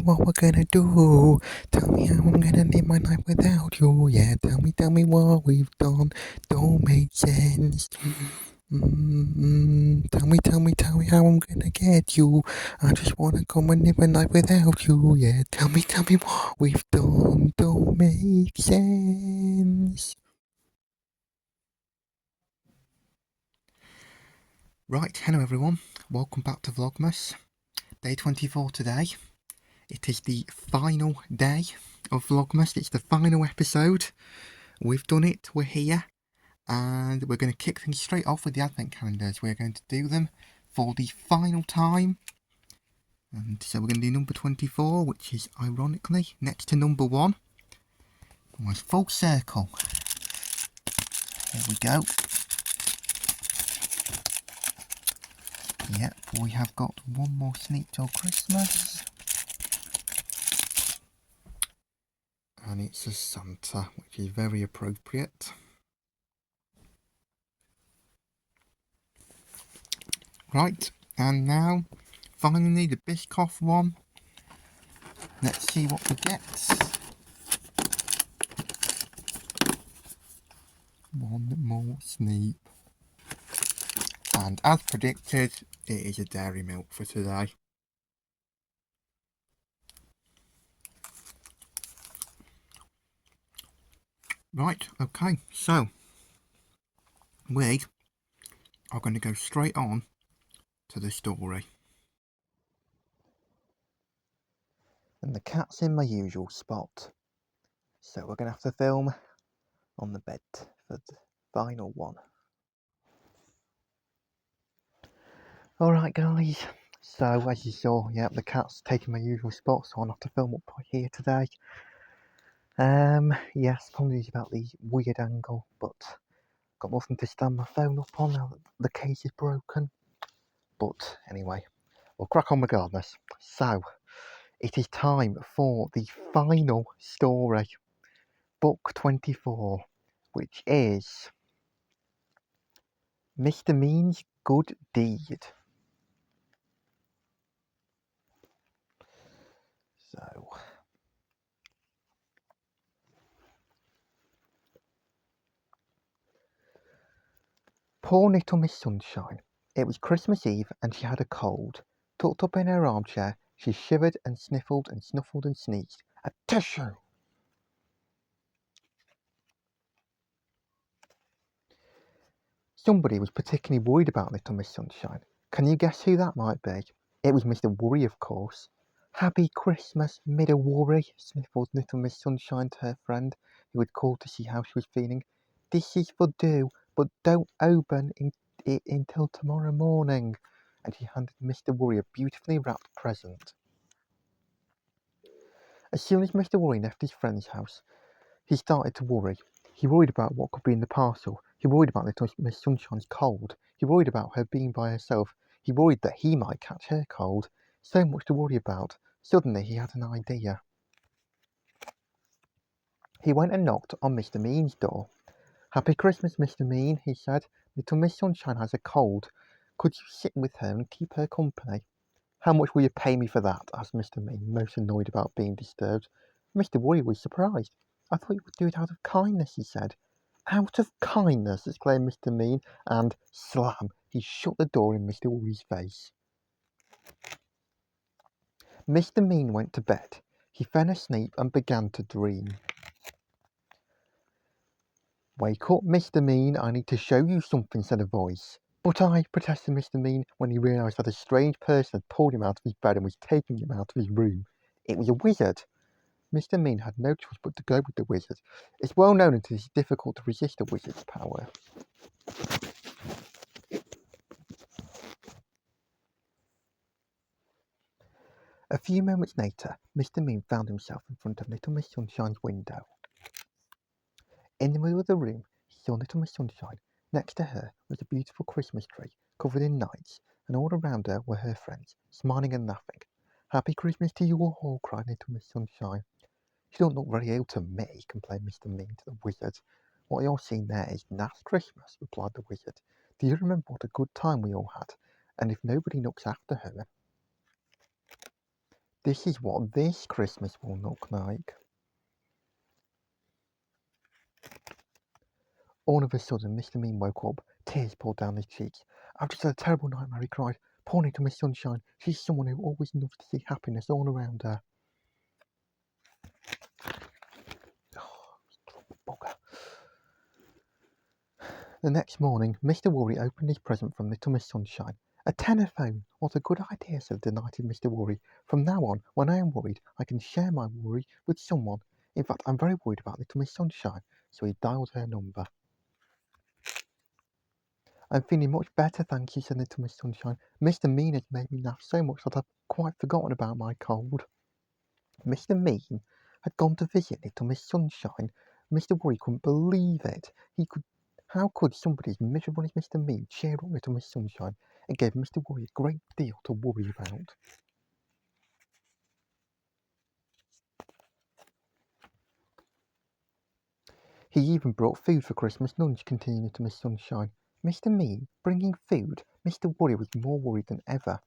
what we're gonna do. Tell me how I'm gonna live my life without you. Yeah, tell me what we've done. Don't make sense. Tell me how I'm gonna get you. I just wanna come and live my life without you. Yeah, tell me what we've done. Don't make sense. Right, hello everyone. Welcome back to Vlogmas. Day 24 today. It is the final day of Vlogmas. It's the final episode. We've done it. We're here. And we're going to kick things straight off with the advent calendars. We're going to do them for the final time. And so we're going to do number 24, which is ironically next to number 1. Almost full circle. Here we go. Yep, we have got one more sneak till Christmas. And it's a Santa, which is very appropriate. Right, and now, finally, the Biscoff one. Let's see what we get. One more sneak. And as predicted, it is a dairy milk for today. Right, okay, so we are going to go straight on to the story. And the cat's in my usual spot, so we're going to have to film on the bed for the final one. Alright guys, so as you saw, yeah, the cat's taking my usual spot, so I'll have to film up here today. Yes, apologies about the weird angle, but got nothing to stand my phone up on now that the case is broken. But anyway, we'll crack on regardless. So, it is time for the final story, book 24, which is Mr. Mean's Good Deed. So, poor little Miss Sunshine. It was Christmas Eve and she had a cold. Tucked up in her armchair, she shivered and sniffled and snuffled and sneezed. A tissue! Somebody was particularly worried about little Miss Sunshine. Can you guess who that might be? It was Mr. Worry, of course. Happy Christmas, Mr. Worry, sniffled little Miss Sunshine to her friend, who had called to see how she was feeling. This is for do, but don't open it until tomorrow morning. And she handed Mr. Worry a beautifully wrapped present. As soon as Mr. Worry left his friend's house, he started to worry. He worried about what could be in the parcel. He worried about little Miss Sunshine's cold. He worried about her being by herself. He worried that he might catch her cold. So much to worry about. Suddenly he had an idea. He went and knocked on Mr. Mean's door. Happy Christmas, Mr. Mean, he said. Little Miss Sunshine has a cold. Could you sit with her and keep her company? How much will you pay me for that? Asked Mr. Mean, most annoyed about being disturbed. Mr. Worry was surprised. I thought you would do it out of kindness, he said. Out of kindness, exclaimed Mr. Mean, and slam, he shut the door in Mr. Worry's face. Mr. Mean went to bed. He fell asleep and began to dream. Wake up, Mr. Mean, I need to show you something, said a voice. But I, protested Mr. Mean, when he realised that a strange person had pulled him out of his bed and was taking him out of his room. It was a wizard. Mr. Mean had no choice but to go with the wizard. It's well known that it is difficult to resist a wizard's power. A few moments later, Mr. Mean found himself in front of little Miss Sunshine's window. In the middle of the room, he saw little Miss Sunshine. Next to her was a beautiful Christmas tree, covered in lights, and all around her were her friends, smiling and laughing. Happy Christmas to you all, cried little Miss Sunshine. You don't look very ill to me, complained Mr. Mean to the wizard. What you're seeing there is last Christmas, replied the wizard. Do you remember what a good time we all had? And if nobody looks after her, This is what this Christmas will look like. All of a sudden, Mr. Mean woke up, tears poured down his cheeks. "I've just had a terrible nightmare," he cried. "Poor little Miss Sunshine. She's someone who always loves to see happiness all around her." Oh, bugger. The next morning, Mr. Worry opened his present from Little Miss Sunshine. "A telephone! What a good idea," said the delighted Mr. Worry. "From now on, when I am worried, I can share my worry with someone. In fact, I'm very worried about Little Miss Sunshine." So he dialed her number. "I'm feeling much better, thank you," said Little Miss Sunshine. "Mr. Mean has made me laugh so much that I've quite forgotten about my cold." Mr. Mean had gone to visit Little Miss Sunshine. Mr. Worry couldn't believe it. How could somebody as miserable as Mr. Mean cheer up Little Miss Sunshine? It gave Mr. Worry a great deal to worry about. "He even brought food for Christmas lunch," continued Little Miss Sunshine. Mr. Mean bringing food? Mr. Worry was more worried than ever.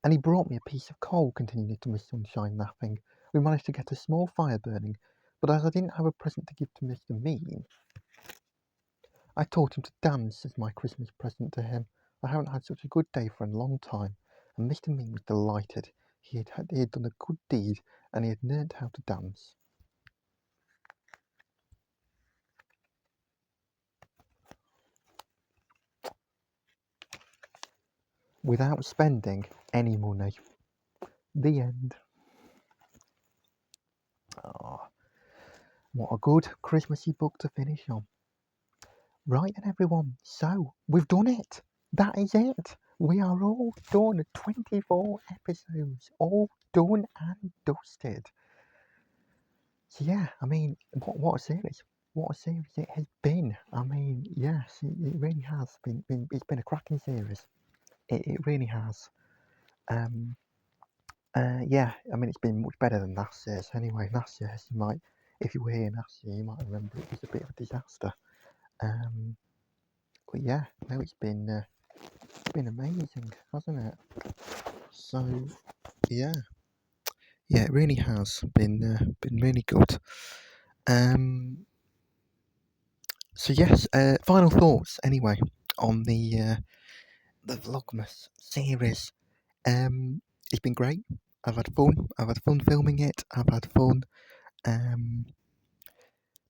"And he brought me a piece of coal," continued Little Miss Sunshine, laughing. "We managed to get a small fire burning, but as I didn't have a present to give to Mr. Mean, I taught him to dance as my Christmas present to him. I haven't had such a good day for a long time." And Mr. Mean was delighted. He had done a good deed, and he had learnt how to dance. Without spending any money. The end. Oh, what a good Christmassy book to finish on. Right then, everyone, so we've done it. That is it. We are all done. 24 episodes, all done and dusted. So yeah, I mean, what a series. What a series it has been. I mean, yes, it really has been. It's been a cracking series. It really has. Yeah, I mean, it's been much better than last year's. Anyway, last year's, if you were here last year, you might remember it was a bit of a disaster. But yeah, no, it's been amazing, hasn't it? So yeah, it really has been really good. So yes, final thoughts anyway on the Vlogmas series. It's been great. I've had fun. I've had fun filming it. I've had fun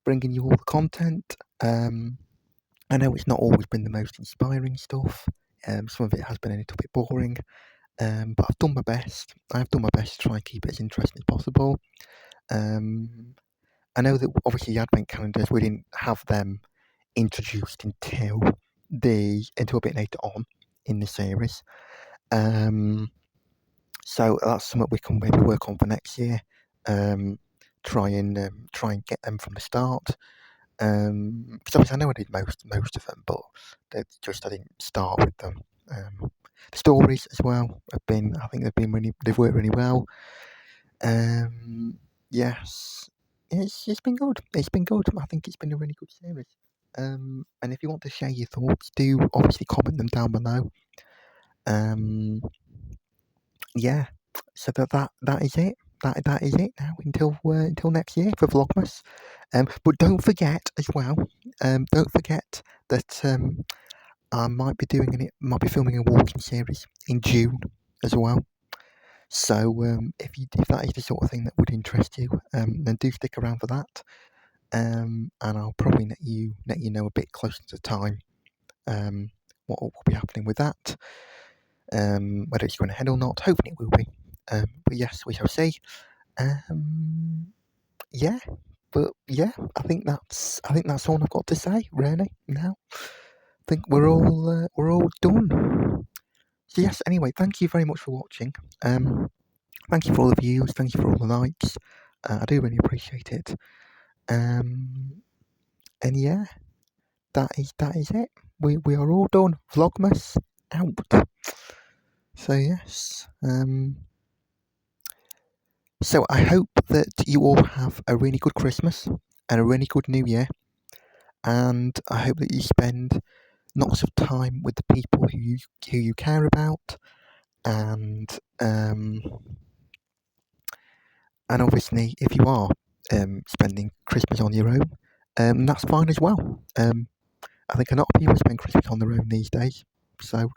bringing you all the content. I know it's not always been the most inspiring stuff. Some of it has been a little bit boring. But I've done my best. I've done my best to try and keep it as interesting as possible. I know that obviously the advent calendars, we didn't have them introduced until a bit later on in the series. So that's something we can maybe work on for next year. Try and get them from the start. Because obviously I know I did most of them, but I didn't start with them. The stories as well I think they've worked really well. Yes, it's been good. It's been good. I think it's been a really good series. And if you want to share your thoughts, do obviously comment them down below. Yeah. So that is it. That is it now until next year for Vlogmas. But don't forget as well. Don't forget that I might be filming a walking series in June as well. So if that is the sort of thing that would interest you, then do stick around for that. And I'll probably let you know a bit closer to the time what will be happening with that. Whether it's going ahead or not, hopefully it will be. But yes, we shall see. Yeah, but yeah, I think that's all I've got to say really now. I think we're all done. So yes, anyway, thank you very much for watching. Thank you for all the views. Thank you for all the likes. I do really appreciate it. And yeah, that is it. We are all done. Vlogmas out. So yes. So I hope that you all have a really good Christmas and a really good New Year. And I hope that you spend lots of time with the people who you care about. And And obviously, if you are spending Christmas on your own, that's fine as well. I think a lot of people spend Christmas on their own these days. So,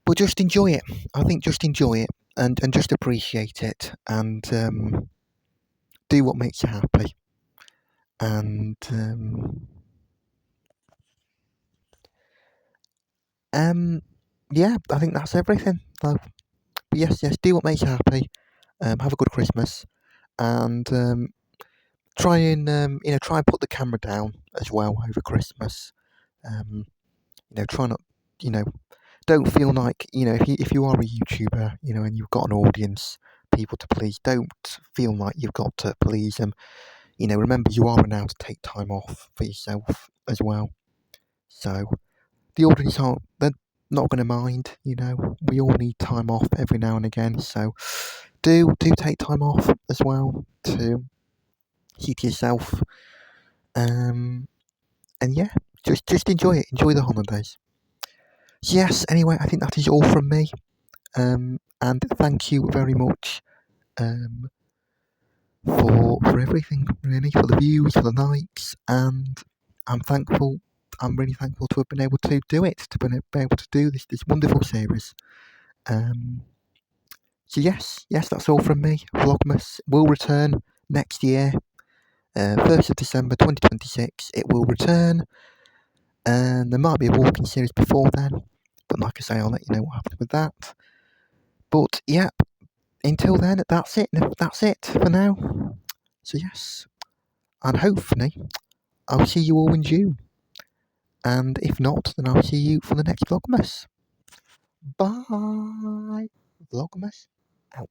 but just enjoy it. I think just enjoy it and just appreciate it and do what makes you happy. And yeah, I think that's everything. So, but yes, do what makes you happy. Have a good Christmas, and try and try and put the camera down as well over Christmas. Try not, don't feel like, if you are a YouTuber, and you've got an audience, people to please, don't feel like you've got to please them. Remember, you are allowed to take time off for yourself as well. So the audience they're not going to mind. We all need time off every now and again. So do take time off as well to see to yourself. And yeah, just enjoy it. Enjoy the holidays. Yes. Anyway, I think that is all from me. And thank you very much for everything, really, for the views, for the likes, and I'm thankful. I'm really thankful to have been able to do it, to be able to do this wonderful series. So yes, that's all from me. Vlogmas will return next year, 1st of December 2026. It will return, and there might be a walking series before then, but like I say, I'll let you know what happens with that. But yeah, until then, that's it. That's it for now. So yes, and hopefully I'll see you all in June. And if not, then I'll see you for the next Vlogmas. Bye. Vlogmas out.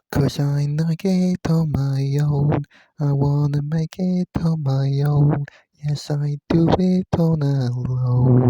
'Cause I like it on my own. I wanna make it on my own. Yes, I do it on alone.